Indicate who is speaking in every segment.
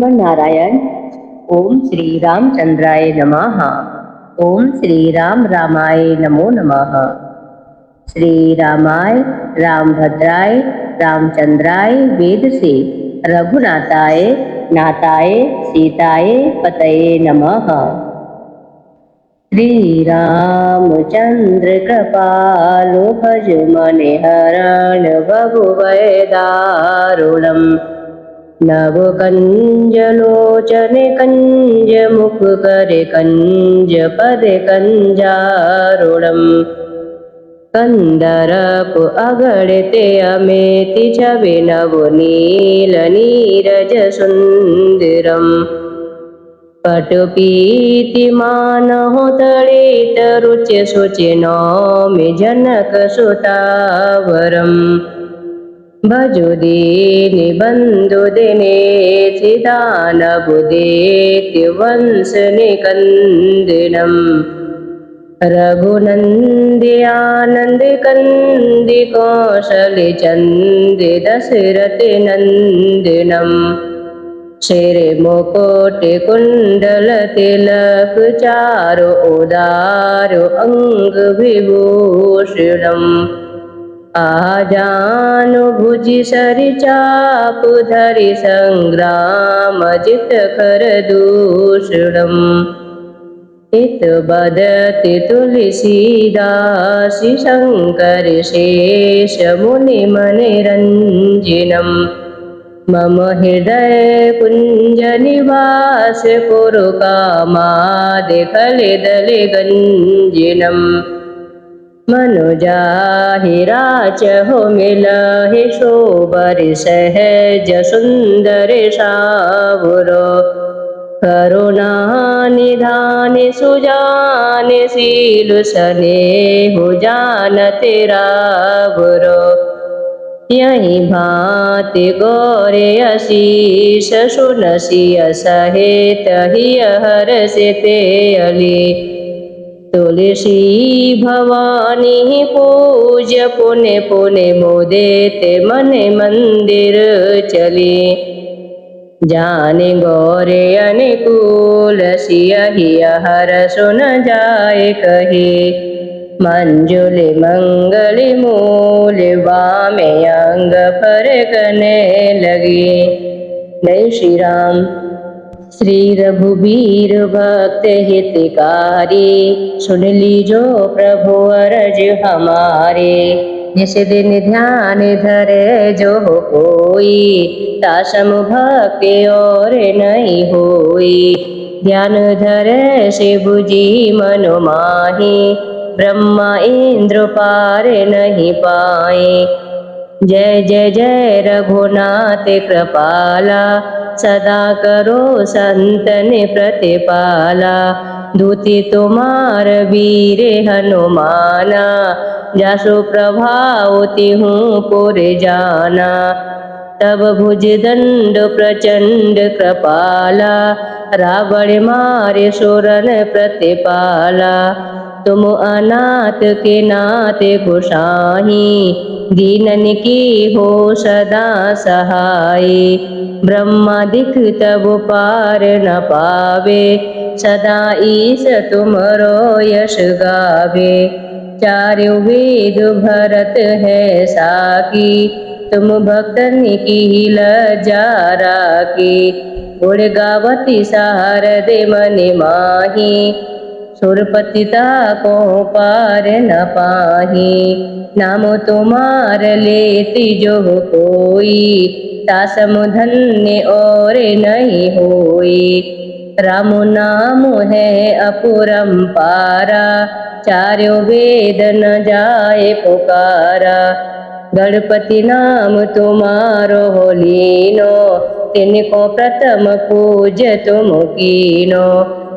Speaker 1: श्रीमन नारायण। ओम श्री रामचंद्राय नमः। ओम श्री राम रामाय नमो नमः। श्री रामाय रामभद्राय रामचंद्राय वेद से रघुनाथाय नाथाय सीताय पतये नमः। श्री रामचंद्र कृपालु भजमनि हरण बभुवै दारुणम्। नव कंज लोचन कंज मुख कर कंज पद कंजारुणम्। कंदरप अगड़ते अमेति छवि नव नील नीरज सुंदरम्। पटुपीति मानहु तड़ित रुचि सुचि नौमि जनक सुतावरम्। भजु दीनि बंधु दिनेशि दानव दैत्य वंश निकंदनम्। रघुनंदि आनंद कंदि कौशल चंदि दशरथ नंदनम्। शिर मुकुट कुंडल तिलक चारु उदारु अंग विभूषणम्। आजानु भुज सरि चाप धरि संग्राम जित कर दूषणम्। इत बदति तुलसीदास शंकर शेष मुनि मनरंजनम्। मम हृदय कुंज निवास कुरु कामादि खलिदल गंजनम्। मनुजाहि राचहु मिलहि शोभर सहज सुंदर सावरो। करुणा निधान सुजान सील स्नेहु जानते रावरो। यही भांति गौरे अशीष सुनसिय सहित हिय हरषिते अली। तुलसी भवानी पूज्य पुण्य पुण्य मोदेते मन मंदिर चली। जाने गौरे अनुकूल सिय हिय हर सुन जाय कही। मंजुलि मंगल मूल वामे अंग फरकने लगी। जय श्री राम। श्री रघुबीर भक्त हितकारी सुन लीजो प्रभु अरज हमारे। जिस दिन ध्यान धरे जो कोई तासम भक्ति और नहीं होई। ध्यान धरे शिव जी मनु माही ब्रह्मा इंद्र पार नहीं पाए। जय जय जय रघुनाथ कृपाला सदा करो संतन प्रतिपाला। दूती तुम्हार वीर हनुमाना जासु प्रभाव तिहु पुर जाना। तब भुज दंड प्रचंड कृपाला रावण मारे सुरन प्रतिपाला। तुम अनाथ के नाथ गोसाई दीनन की हो सदा सहाय। ब्रह्मादिक तब पार न पावे सदा ईश तुमरो यश गावे। चारों वेद भरत है साकी तुम भक्तन की लज्जा राखी। गुण गावती सारद मन माही सुरपतिता को पार न पाही। नाम तुम्हार लेती जो कोई तासम धन्य और नहीं होई। राम नाम है अपरंपारा चारों वेद न जाए पुकारा। गणपति नाम तुम्हारो हो लीनो तिनको प्रथम पूज तुम कीनो।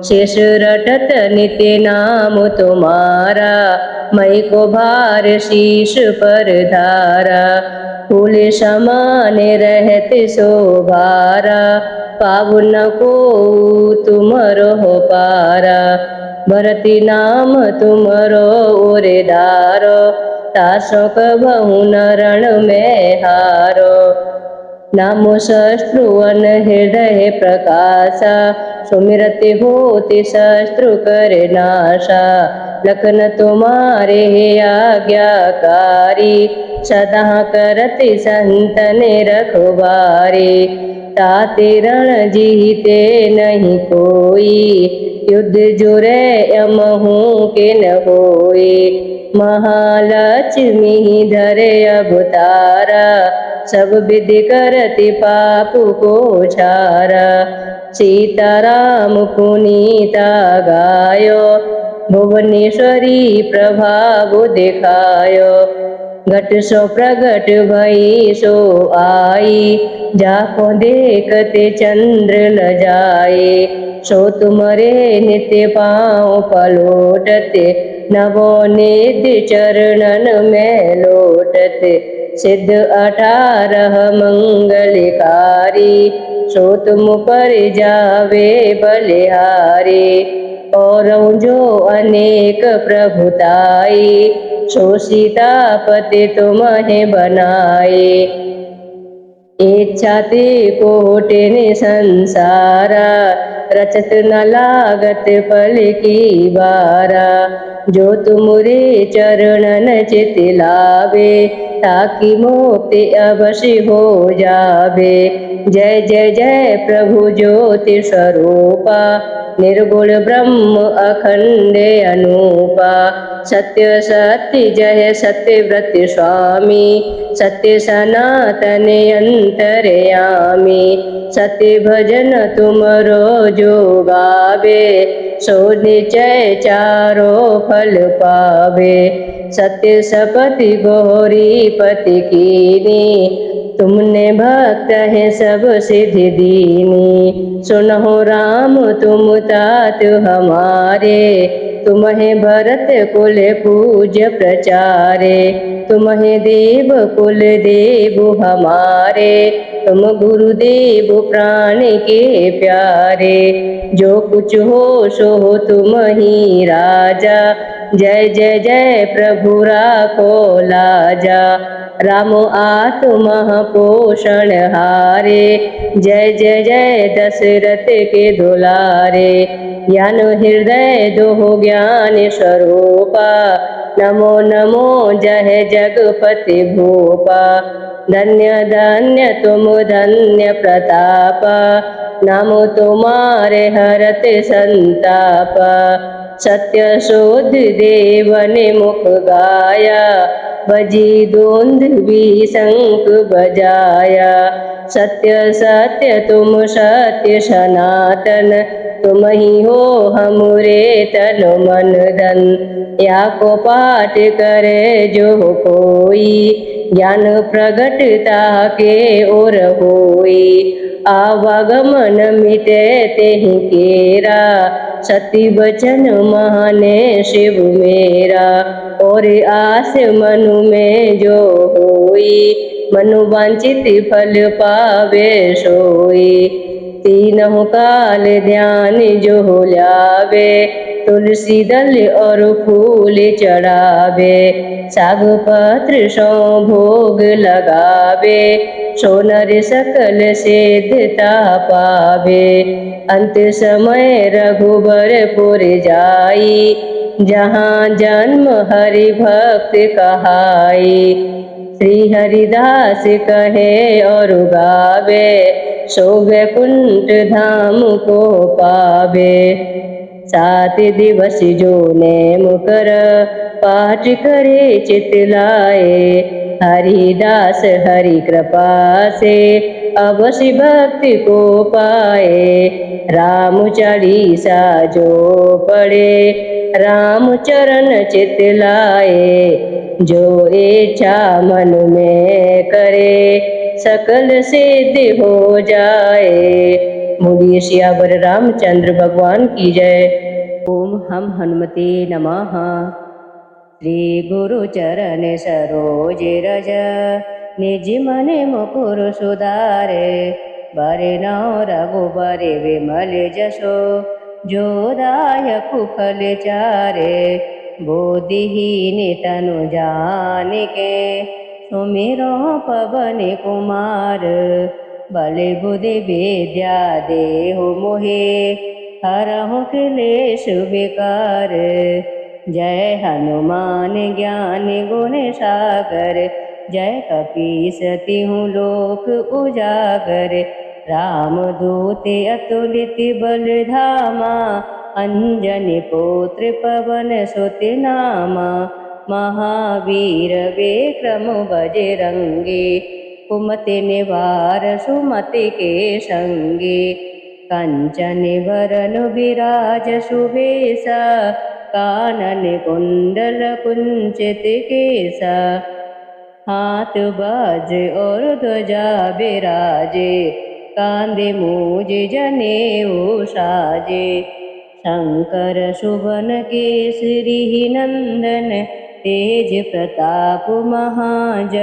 Speaker 1: शेष रटत नित्य नाम तुम्हारा मई को भार शीश पर धारा। फूल समान रहत शोभारा पावन को तुमरो हो पारा। भरती नाम तुमरो उरेदारो तासो कबहु न रण में हारो। नामो शत्रु अन हृदय प्रकाशा, सुमिरति होति शत्रु कर नाशा। लखन तुम्हारे आज्ञाकारी, सदा करति संतन रखवारे। ताते रण जीते नहीं कोई, युद्ध जुरे यमहू के न होए। महालक्ष्मी धरे अवतारा, सब विधि करति पाप को छारा। सीताराम पुनीता गायो, भुवनेश्वरी प्रभाव दिखायो। घट सो प्रगट भई सो आई, जाको देखते चंद्र ल जाए। सो तुमरे नित्य पाँव पलोटते, नवोनित्य चरणन में लोटते। सिद्ध 18 मंगलकारी, सो तुम पर जावे बलिहारी। और जो अनेक प्रभुताई, सो सीतापति तुम्हें बनाए। इच्छा ते कोटिन संसारा, रचत न लागत पल की बारा। जो तुमरे चरणन चित लावे, ताकि मुक्ति अवश्य हो जावे। जय जय जय प्रभु ज्योति स्वरूपा, निर्गुण ब्रह्म अखंड अनूपा। सत्य सत्य जय सत्यव्रत स्वामी, सत्य सनातन अंतर्यामी। सत्य भजन तुमरो जो गावे, सो निश्चय चारो फल पावे। सत्य सपति गौरी पति कीनी, तुमने भक्त है सब सिद्धि दीनी। सुनो राम तुम तात हमारे, तुम्हें भरत कुल पूज्य प्रचारे। तुम्हें देव कुल देव हमारे, तुम गुरुदेव प्राण के प्यारे। जो कुछ हो सो तुम ही राजा, जय जय जय प्रभु राखो लाजा। राम आत्मा पोषण हारे, जय जय जय दशरथ के दुलारे। ज्ञान हृदय दो ज्ञान स्वरूपा, नमो नमो जय जगपति भूपा। धन्य धन्य तुम धन्य प्रतापा, नामो तुम्हारे हरत संताप। सत्य शोध देवन मुख गाया, बजी दोंदवी शंख बजाया। सत्य सत्य तुम सत्य सनातन, तुम ही हो हमरे तन मन धन। या को पाठ करे जो कोई, ज्ञान प्रगटता के ओर होई। आवागमन मिटे तेहि केरा, सती वचन माने शिव मेरा। और आस मनु में जो होई, मनु वांछित फल पावे सोई। तीनों काल ध्यान जो लावे, तुलसी दल और फूल चढ़ावे। साग पत्र सो भोग लगावे, सोनर सकल सिद्धता पावे। अंत समय रघुबरपुर जाई, जहाँ जन्म हरि भक्त कहाई। श्री हरिदास कहे और गावे, सो वैकुंठ धाम को पावे। 7 दिवस जो नेम कर, पाठ करे चित लाए। हरिदास हरि कृपा से, अवश्य भक्ति को पाए। राम चालीसा जो पढ़े, राम चरण चित लाए। जो इच्छा मन में करे, सकल सिद्ध हो जाए। बोलिए सियावर रामचंद्र भगवान की जय। ओम हम हनुमते नमः। श्री गुरु चरण सरोज रज, निज मन मुकुर सुधारे। बरे नौ रघुबर विमल जसो, जो दायक फल चारे। बोधिहीन तनु जानिके, सुमिरो पवन कुमार। बल बुद्धि विद्या देहु मोहे, हरहु क्लेश विकार। जय हनुमान ज्ञान गुण सागर, जय कपीस तिहु लोक उजागर। रामदूत अतुलित बल धामा, अंजनी पुत्र पवन सुत नामा। महावीर विक्रम बजरंगी, कुमति निवार सुमति के संगी। कंचन वरन विराज सुबेसा, कानन कुंडल कुंचित केसा। हाथ बाज और ध्वजा बिराजे, कांधे मूज जनेऊ साजे। शंकर सुवन केसरी नंदन, तेज प्रताप महाजगवंदन।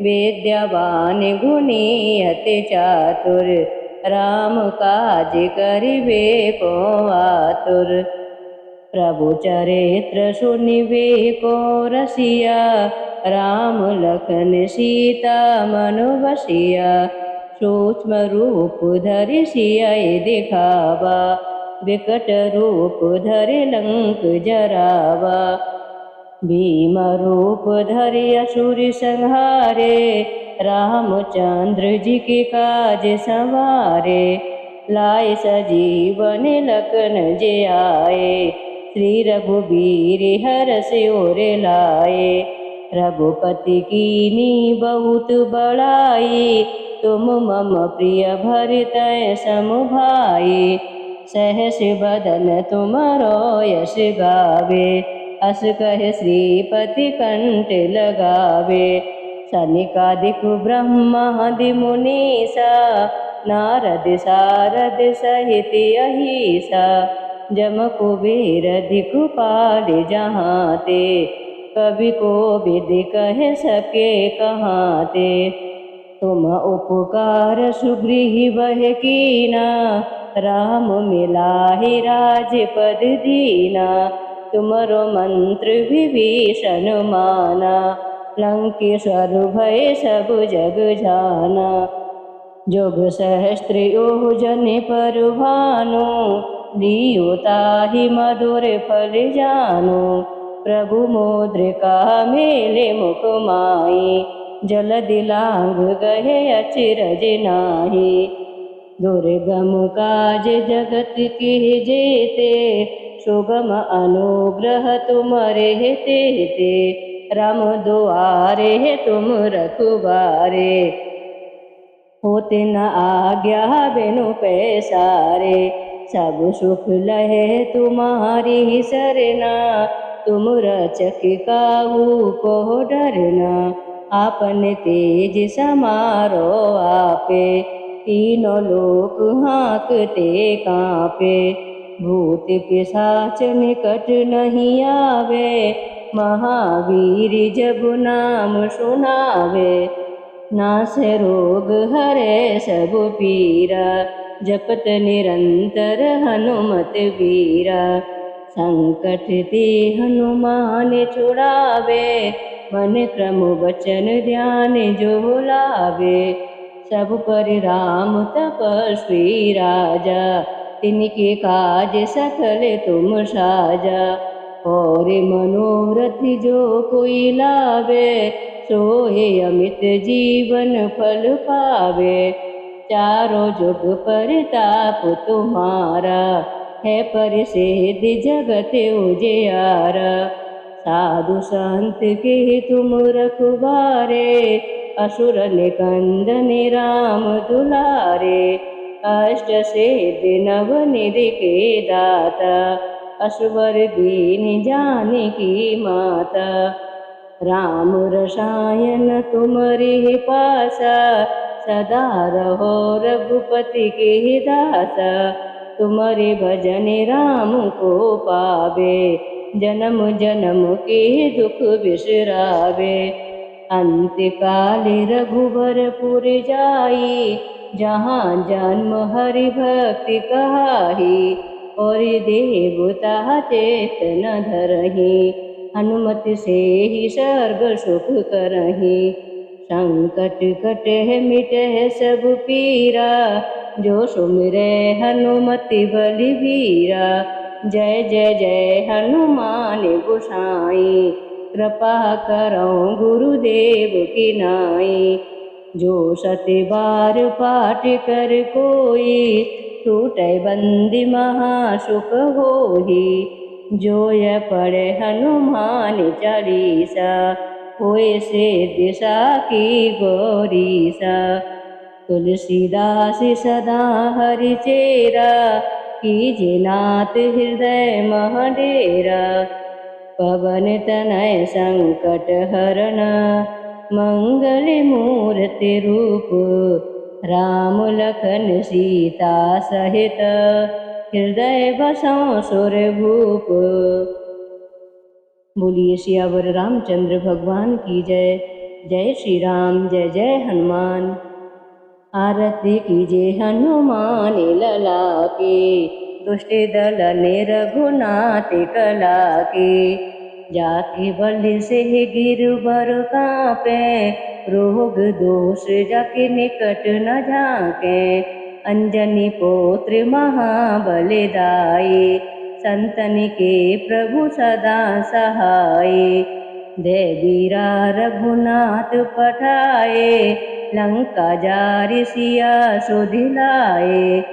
Speaker 1: विद्यावान गुणी अति चातुर, राम काज करिबे को आतुर। प्रभु चरित्र सुनिबे को रसिया, राम लखन सीता मन बसिया। सूक्ष्म रूप धरि सियहि दिखावा, विकट रूप धरि लंक जरावा। भीम रूप धरि असुर संहारे, रामचंद्र जी के काज संवारे। लाए सजीवन लखन जे आए, श्री रघुबीर हरष उर लाए। रघुपति कीनी बहुत बड़ाई, तुम मम प्रिय भरतहि सम भाई। सहस बदन तुमरो यश गावे, अस कहि श्रीपति कंठ लगावे। सनिकादिक ब्रह्मादि मुनीसा, नारद सारद सहित अहिसा। जम कुबेर दिखपाल जहाँ ते, कवि कोविद कह सके कहाँ ते। तुम उपकार सुग्रीव बह कीना, राम मिलाहि राजपद दीना। तुमरो मंत्र विभीषण माना, लंकेश्वर भय सब जग जाना। जोग सहस्त्र योजन पर भानु, लियो ताहि मधुर फल जानु। प्रभु मुद्रिका मेले मुख माहि, जलधि लांघ गए अचरज नाहि। दुर्गम काज जगत के जेते, सुगम अनुग्रह तुम्हारे तेते। राम दुआरे तुम रखवारे, होते न आज्ञा बिनु पैसारे। सब सुख लहे तुम्हारी सरना, तुम रचक काहू को डरना। आपन तेज समारो आपे, तीनों लोक हाँकते कांपे। भूत पिशाच निकट नहीं आवे, महावीर जब नाम सुनावे। नाश रोग हरे सब पीरा, जपत निरंतर हनुमत वीरा। संकट ते हनुमान छुड़ावे, मन क्रम वचन ध्यान जो लावे। सब पर राम तपस्वी राजा, तिनके काज सकल तुम साजा। और मनोरथ जो कोई लावे, सोहे अमित जीवन फल पावे। चारों जुग परताप तुम्हारा, है प्रसिद्ध जगत उजियारा। साधु संत के तुम रखवारे, असुर निकंदन राम दुलारे। अष्ट सिद्धि नव निधि के दाता, असवर दीन जानकी माता। राम रसायन तुम्हारे पासा, सदा रहो रघुपति के दासा। तुम्हारे भजन राम को पावे, जन्म जन्म के दुख बिसरावे। अंत काल रघुबरपुर जाई, जहाँ जन्म हरि भक्ति कहाई। और देवता चेत न धरहि, हनुमत से ही सर्ग सुख करहि। संकट कटे मिटे सब पीरा, जो सुमिरे हनुमति बलबीरा। जय जय जय हनुमान गोसाई, कृपा करो गुरुदेव की नाई। जो सत बार पाठ कर कोई, टूटे बंदी महासुख होही। जो यह पढ़े हनुमान चालीसा, होए से दिशा की गौरीसा। तुलसीदास सदा हरि चेरा, कीजे नाथ हृदय मह डेरा। पवन तनय संकट हरण, मंगल मूर्ति रूप। राम लखन सीता सहित, हृदय बसों सुर भूप। बोलिए सियावर रामचंद्र भगवान की जय। जय श्री राम, जय जय हनुमान। आरती कीजिए हनुमान लला की, दुष्ट दल ने रघुनाथ कला की। जाति बल से गिरवर कांपे, रोग दोष जाके निकट न झांके। अंजनी पुत्र महाबलदाई, संतन के प्रभु सदा सहाय। देवीरा रघुनाथ पठाए, लंका जारि सिया सुधिलाए।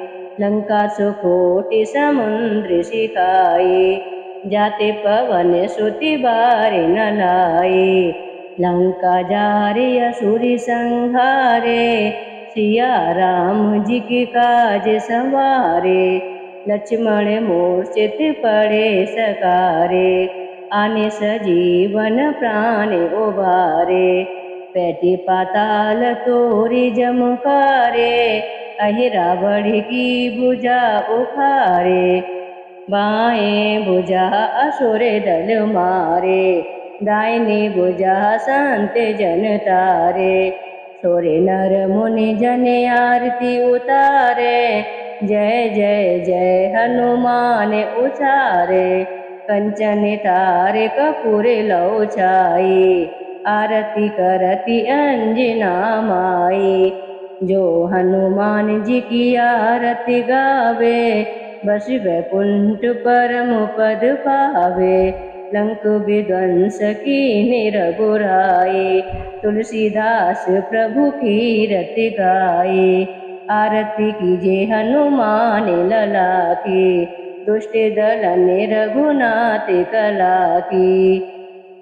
Speaker 1: लंका सुकोटि समुद्र सिखाए, जाते पवन सुति बारि न लाए। लंका जारि असुरि संहारे, सिया राम जी की काज संवारे। लक्ष्मण मूर्छित पड़े सकारे, आने सजीवन प्राण उबारे। पैठी पाताल तोरी जमकारे, अहि रावण की भुजा उखारे। बाएं भुजा असुर दल मारे, दाहिनी भुजा संत जन तारे। सोरे नर मुनि जन आरती उतारे, जय जय जय हनुमान उचारे। कंचन तारे कपूर लौ छाई, आरती करती अंजना माई। जो हनुमान जी की आरती गावे, बस वैकुंठ परम पद पावे। लंक विध्वंस कीन्ही रघुराई, तुलसीदास प्रभु की रति गाई। आरती कीजिए हनुमान लला की, दुष्ट दल ने रघुनाथ कला की।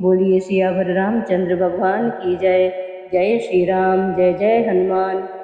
Speaker 1: बोलिए सियावर रामचंद्र भगवान की जय। जय श्री राम, जय जय हनुमान।